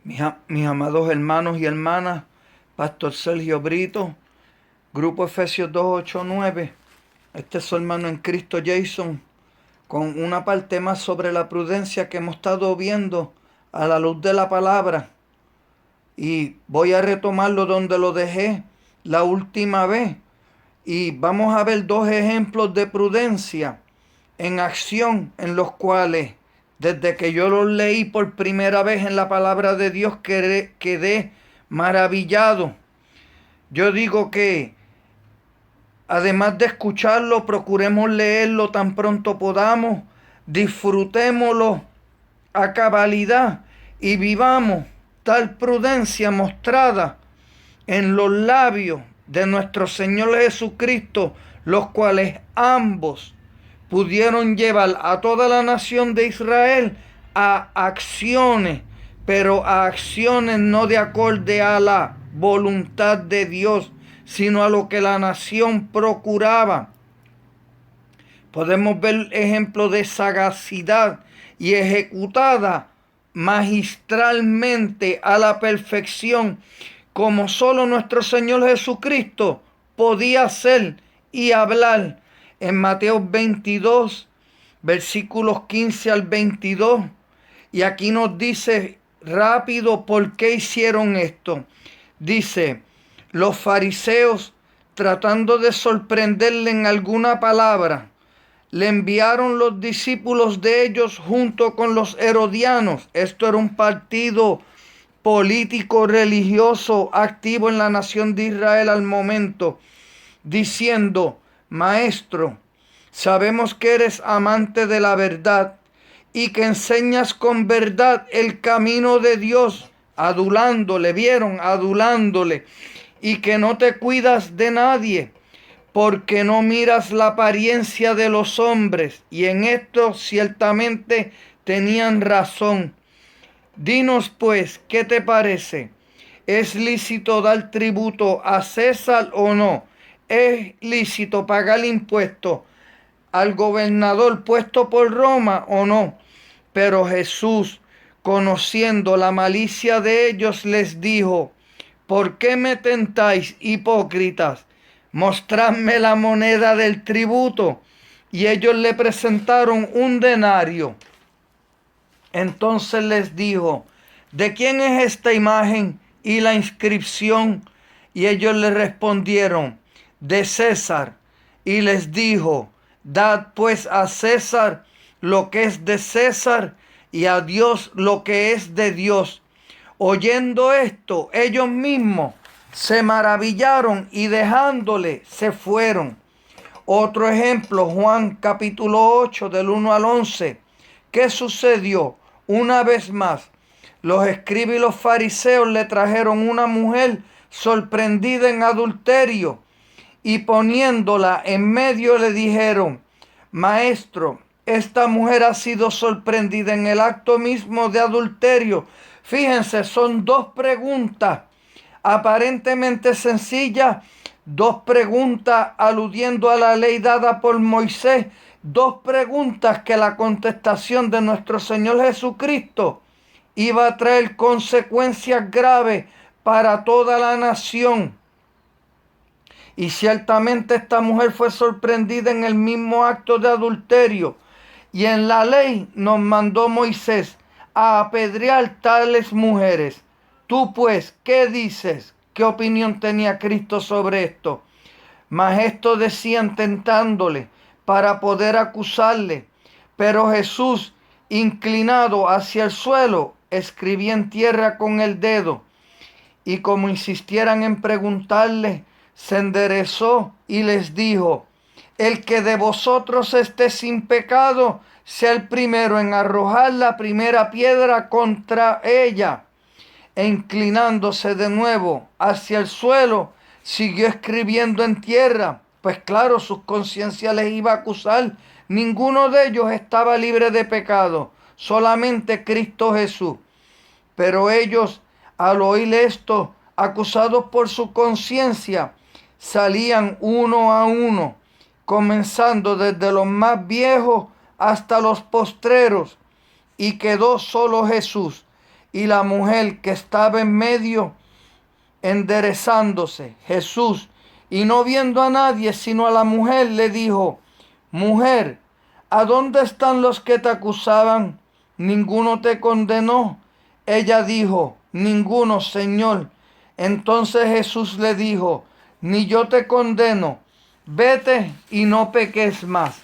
Mis amados hermanos y hermanas, Pastor Sergio Brito, Grupo Efesios 289, este es su hermano en Cristo Jason, con una parte más sobre la prudencia que hemos estado viendo a la luz de la palabra. Y voy a retomarlo donde lo dejé la última vez. Y vamos a ver dos ejemplos de prudencia en acción en los cuales, desde que yo los leí por primera vez en la palabra de Dios, quedé maravillado. Yo digo que además de escucharlo, procuremos leerlo tan pronto podamos, disfrutémoslo a cabalidad y vivamos tal prudencia mostrada en los labios de nuestro Señor Jesucristo, los cuales ambos pudieron llevar a toda la nación de Israel a acciones, pero a acciones no de acorde a la voluntad de Dios, sino a lo que la nación procuraba. Podemos ver ejemplos de sagacidad y ejecutada magistralmente a la perfección, como solo nuestro Señor Jesucristo podía hacer y hablar. En Mateo 22, versículos 15 al 22, y aquí nos dice rápido por qué hicieron esto. Dice, los fariseos, tratando de sorprenderle en alguna palabra, le enviaron los discípulos de ellos junto con los herodianos. Esto era un partido político religioso activo en la nación de Israel al momento, diciendo, Maestro, sabemos que eres amante de la verdad y que enseñas con verdad el camino de Dios, adulándole, adulándole, y que no te cuidas de nadie, porque no miras la apariencia de los hombres. Y en esto ciertamente tenían razón. Dinos pues, ¿qué te parece? ¿Es lícito dar tributo a César o no? ¿Es lícito pagar impuestos al gobernador puesto por Roma o no? Pero Jesús, conociendo la malicia de ellos, les dijo, ¿por qué me tentáis, hipócritas? Mostradme la moneda del tributo. Y ellos le presentaron un denario. Entonces les dijo, ¿de quién es esta imagen y la inscripción? Y ellos le respondieron, de César. Y les dijo, dad pues a César lo que es de César y a Dios lo que es de Dios. Oyendo esto, ellos mismos se maravillaron y dejándole se fueron. Otro ejemplo, Juan capítulo 8 del 1 al 11. ¿Qué sucedió? Una vez más, los escribas y los fariseos le trajeron una mujer sorprendida en adulterio y poniéndola en medio le dijeron, Maestro, esta mujer ha sido sorprendida en el acto mismo de adulterio. Fíjense, son dos preguntas aparentemente sencillas, dos preguntas aludiendo a la ley dada por Moisés, dos preguntas que la contestación de nuestro Señor Jesucristo iba a traer consecuencias graves para toda la nación. Y ciertamente esta mujer fue sorprendida en el mismo acto de adulterio. Y en la ley nos mandó Moisés a apedrear tales mujeres. Tú pues, ¿qué dices? ¿Qué opinión tenía Cristo sobre esto? Mas esto decían tentándole para poder acusarle. Pero Jesús, inclinado hacia el suelo, escribía en tierra con el dedo. Y como insistieran en preguntarle, se enderezó y les dijo, el que de vosotros esté sin pecado, sea el primero en arrojar la primera piedra contra ella. E inclinándose de nuevo hacia el suelo, siguió escribiendo en tierra. Pues claro, su conciencia les iba a acusar. Ninguno de ellos estaba libre de pecado, solamente Cristo Jesús. Pero ellos, al oír esto, acusados por su conciencia, salían uno a uno, comenzando desde los más viejos hasta los postreros, y quedó solo Jesús. y la mujer que estaba en medio enderezándose. Jesús, y no viendo a nadie sino a la mujer, le dijo: Mujer, ¿a dónde están los que te acusaban? ¿Ninguno te condenó? Ella dijo: Ninguno, Señor. Entonces Jesús le dijo: Ni yo te condeno, vete y no peques más.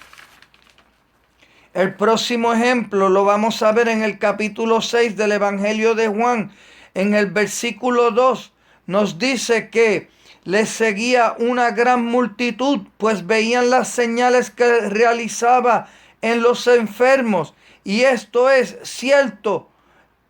El próximo ejemplo lo vamos a ver en el capítulo 6 del Evangelio de Juan. En el versículo 2 nos dice que les seguía una gran multitud, pues veían las señales que realizaba en los enfermos. Y esto es cierto,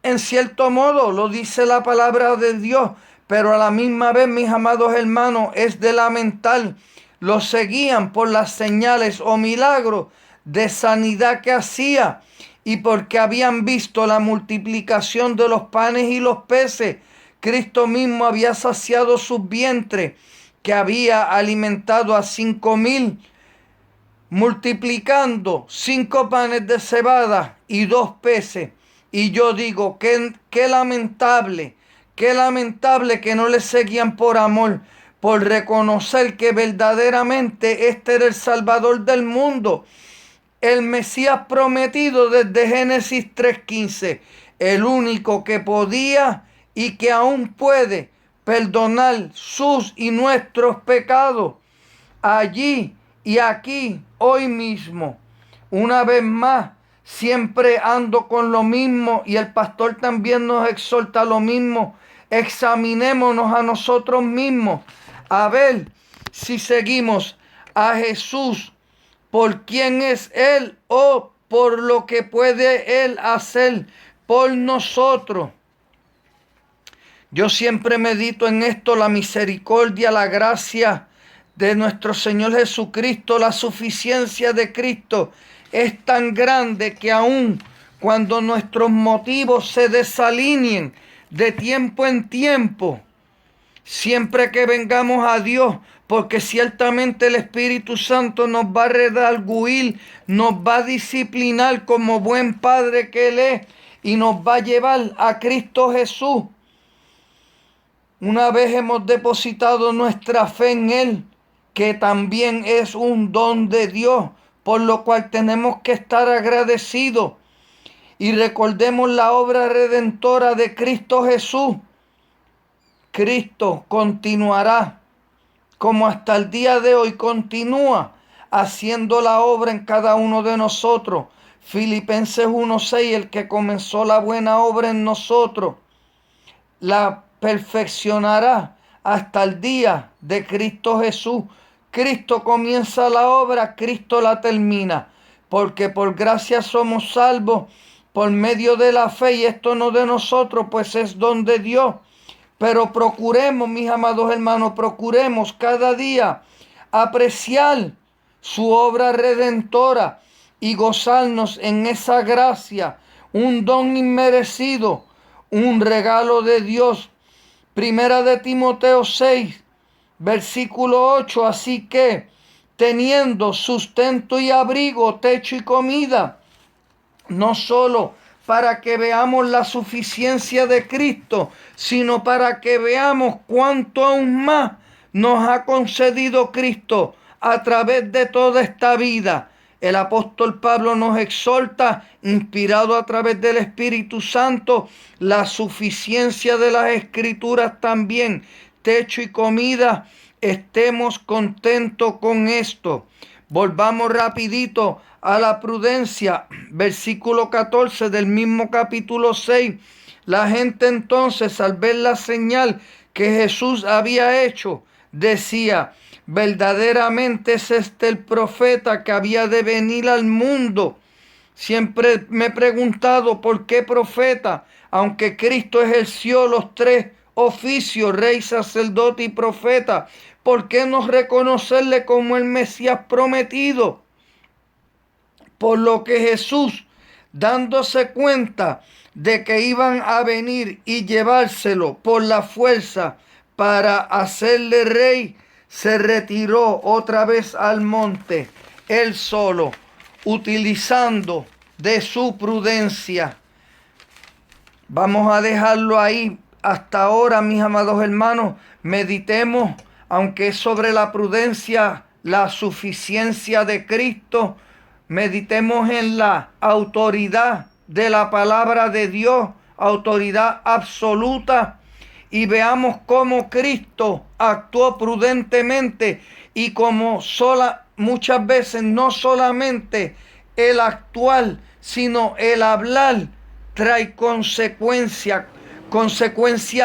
en cierto modo lo dice la palabra de Dios, pero a la misma vez, mis amados hermanos, es de lamentar. Los seguían por las señales o milagros de sanidad que hacía, y porque habían visto la multiplicación de los panes y los peces. Cristo mismo había saciado sus vientres, que había alimentado a 5,000, multiplicando 5 panes de cebada y 2 peces. Y yo digo, qué lamentable que no le seguían por amor, por reconocer que verdaderamente este era el Salvador del mundo, el Mesías prometido desde Génesis 3:15, el único que podía y que aún puede perdonar sus y nuestros pecados. Allí y aquí, hoy mismo, una vez más, siempre ando con lo mismo, y el pastor también nos exhorta lo mismo. Examinémonos a nosotros mismos, a ver si seguimos a Jesús por quién es Él o por lo que puede Él hacer por nosotros. Yo siempre medito en esto: la misericordia, la gracia de nuestro Señor Jesucristo, la suficiencia de Cristo es tan grande que aun cuando nuestros motivos se desalineen de tiempo en tiempo, siempre que vengamos a Dios, porque ciertamente el Espíritu Santo nos va a redarguir, nos va a disciplinar como buen Padre que Él es, y nos va a llevar a Cristo Jesús. Una vez hemos depositado nuestra fe en Él, que también es un don de Dios, por lo cual tenemos que estar agradecidos. Y recordemos la obra redentora de Cristo Jesús. Cristo continuará, como hasta el día de hoy continúa, haciendo la obra en cada uno de nosotros. Filipenses 1:6, el que comenzó la buena obra en nosotros, la perfeccionará hasta el día de Cristo Jesús. Cristo comienza la obra, Cristo la termina, porque por gracia somos salvos por medio de la fe, y esto no de nosotros, pues es don de Dios. Pero procuremos, mis amados hermanos, procuremos cada día apreciar su obra redentora y gozarnos en esa gracia, un don inmerecido, un regalo de Dios. Primera de Timoteo 6, versículo 8, así que, teniendo sustento y abrigo, techo y comida, no solo para que veamos la suficiencia de Cristo, sino para que veamos cuánto aún más nos ha concedido Cristo a través de toda esta vida. El apóstol Pablo nos exhorta, inspirado a través del Espíritu Santo, la suficiencia de las Escrituras también, techo y comida. Estemos contentos con esto. Volvamos rapidito a la prudencia, versículo 14 del mismo capítulo 6. La gente entonces, al ver la señal que Jesús había hecho, decía: verdaderamente es este el profeta que había de venir al mundo. Siempre me he preguntado por qué profeta, aunque Cristo ejerció los 3 oficios, rey, sacerdote y profeta. ¿Por qué no reconocerle como el Mesías prometido? Por lo que Jesús, dándose cuenta de que iban a venir y llevárselo por la fuerza para hacerle rey, se retiró otra vez al monte, él solo, utilizando de su prudencia. Vamos a dejarlo ahí hasta ahora, mis amados hermanos. Meditemos, aunque es sobre la prudencia, la suficiencia de Cristo. Meditemos en la autoridad de la palabra de Dios, autoridad absoluta, y veamos cómo Cristo actuó prudentemente y como muchas veces no solamente el actuar, sino el hablar trae consecuencias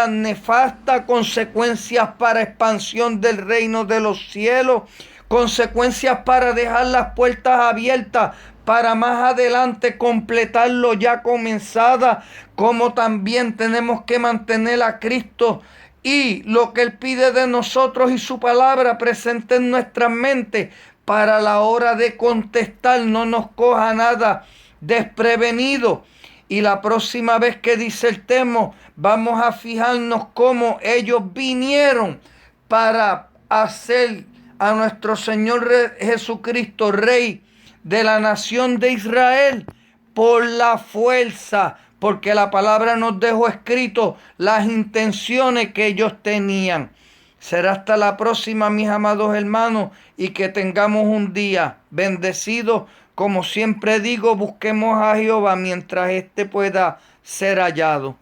nefastas, consecuencias para expansión del reino de los cielos, consecuencias para dejar las puertas abiertas para más adelante completar lo ya comenzada, como también tenemos que mantener a Cristo y lo que Él pide de nosotros y su palabra presente en nuestras mentes para la hora de contestar, no nos coja nada desprevenido. Y la próxima vez que disertemos, vamos a fijarnos cómo ellos vinieron para hacer a nuestro Señor Jesucristo Rey de la nación de Israel por la fuerza, porque la palabra nos dejó escrito las intenciones que ellos tenían. Será hasta la próxima, mis amados hermanos, y que tengamos un día bendecido. Como siempre digo, busquemos a Jehová mientras éste pueda ser hallado.